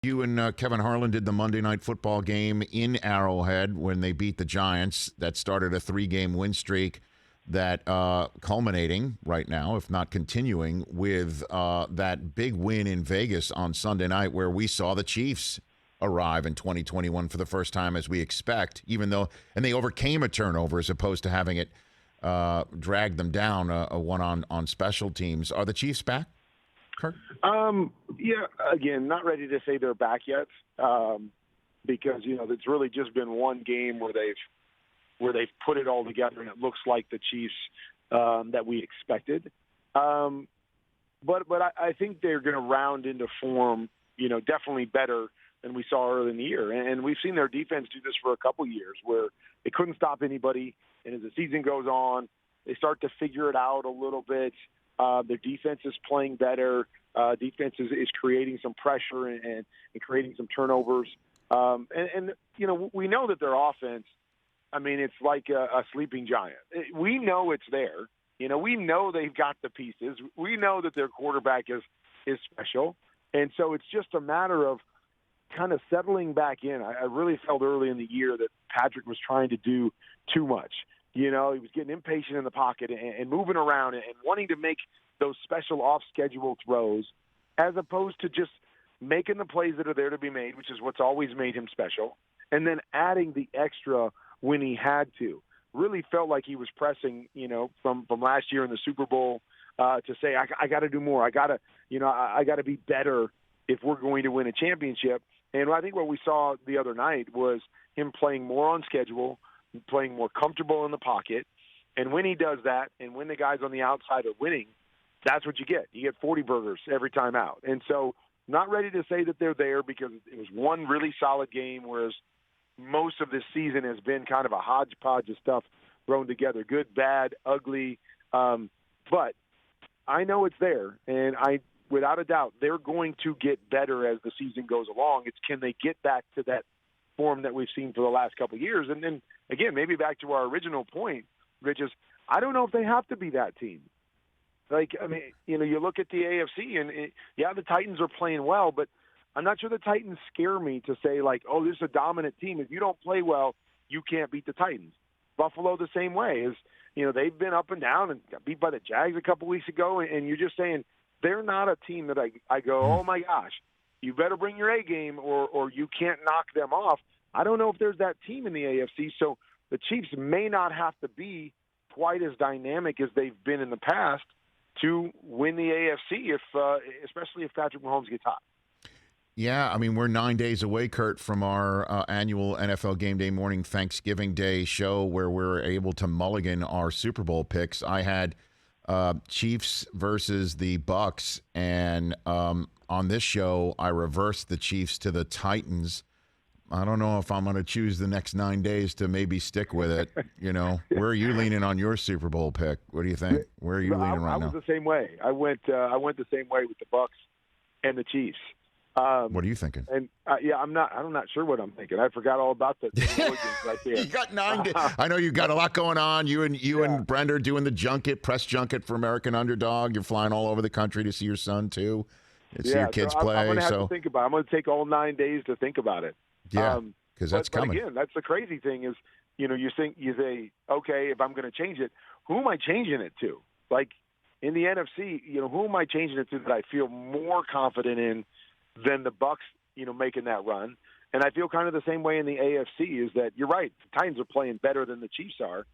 You and Kevin Harlan did the Monday Night Football game in Arrowhead when they beat the Giants. That started a 3-game win streak that culminating right now, if not continuing, with that big win in Vegas on Sunday night where we saw the Chiefs arrive in 2021 for the first time as we expect, even though, and they overcame a turnover as opposed to having it drag them down, a one on special teams. Are the Chiefs back, Kurt? Yeah, again, not ready to say they're back yet, because, it's really just been one game where they've put it all together and it looks like the Chiefs that we expected. But I think they're going to round into form, definitely better than we saw early in the year. And we've seen their defense do this for a couple years where they couldn't stop anybody. And as the season goes on, they start to figure it out a little bit. Their defense is playing better. Defense is creating some pressure and creating some turnovers. And we know that their offense, it's like a sleeping giant. We know it's there. We know they've got the pieces. We know that their quarterback is special. And so it's just a matter of kind of settling back in. I really felt early in the year that Patrick was trying to do too much. He was getting impatient in the pocket and moving around and wanting to make those special off-schedule throws as opposed to just making the plays that are there to be made, which is what's always made him special, and then adding the extra when he had to. Really felt like he was pressing, from last year in the Super Bowl to say, I got to do more. I got to be better if we're going to win a championship. And I think what we saw the other night was him playing more on schedule, playing more comfortable in the pocket. And when he does that, and when the guys on the outside are winning, that's what you get. You get 40 burgers every time out. And so not ready to say that they're there because it was one really solid game, whereas most of this season has been kind of a hodgepodge of stuff thrown together, good, bad, ugly. But I know it's there, and without a doubt, they're going to get better as the season goes along. It's can they get back to that form that we've seen for the last couple of years? And then, again, maybe back to our original point, Rich, is I don't know if they have to be that team. You look at the AFC, and the Titans are playing well, but I'm not sure the Titans scare me to say, oh, this is a dominant team. If you don't play well, you can't beat the Titans. Buffalo the same way. They've been up and down and got beat by the Jags a couple weeks ago, and you're just saying they're not a team that I go, oh, my gosh, you better bring your A game or you can't knock them off. I don't know if there's that team in the AFC, so the Chiefs may not have to be quite as dynamic as they've been in the past to win the AFC, especially if Patrick Mahomes gets hot. Yeah, we're 9 days away, Kurt, from our annual NFL Game Day Morning Thanksgiving Day show where we're able to mulligan our Super Bowl picks. I had Chiefs versus the Bucks, and on this show, I reversed the Chiefs to the Titans. I don't know if I'm going to choose the next 9 days to maybe stick with it. Where are you leaning on your Super Bowl pick? What do you think? Where are you leaning right now? I was the same way. I went the same way with the Bucks and the Chiefs. What are you thinking? And I'm not sure what I'm thinking. I forgot all about the right there. You got 9 days. I know you've got a lot going on. You and Brenda are doing the press junket for American Underdog. You're flying all over the country to see your son too. See your kids play. I'm going to have to think about it. I'm going to take all 9 days to think about it. Yeah, because that's coming. But again, that's the crazy thing is, you say, okay, if I'm going to change it, who am I changing it to? Like in the NFC, who am I changing it to that I feel more confident in than the Bucks, making that run? And I feel kind of the same way in the AFC is that you're right. The Titans are playing better than the Chiefs are,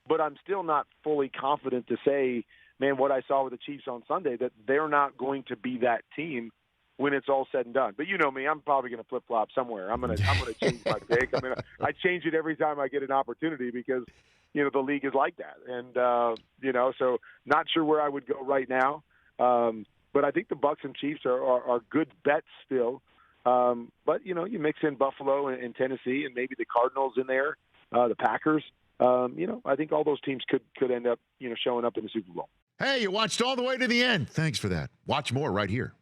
but I'm still not fully confident to say, man, what I saw with the Chiefs on Sunday, that they're not going to be that team when it's all said and done. But you know me, I'm probably going to flip-flop somewhere. I'm going to change my pick. I change it every time I get an opportunity because, the league is like that. And, so not sure where I would go right now. But I think the Bucks and Chiefs are good bets still. But, you mix in Buffalo and Tennessee and maybe the Cardinals in there, the Packers. I think all those teams could end up, showing up in the Super Bowl. Hey, you watched all the way to the end. Thanks for that. Watch more right here.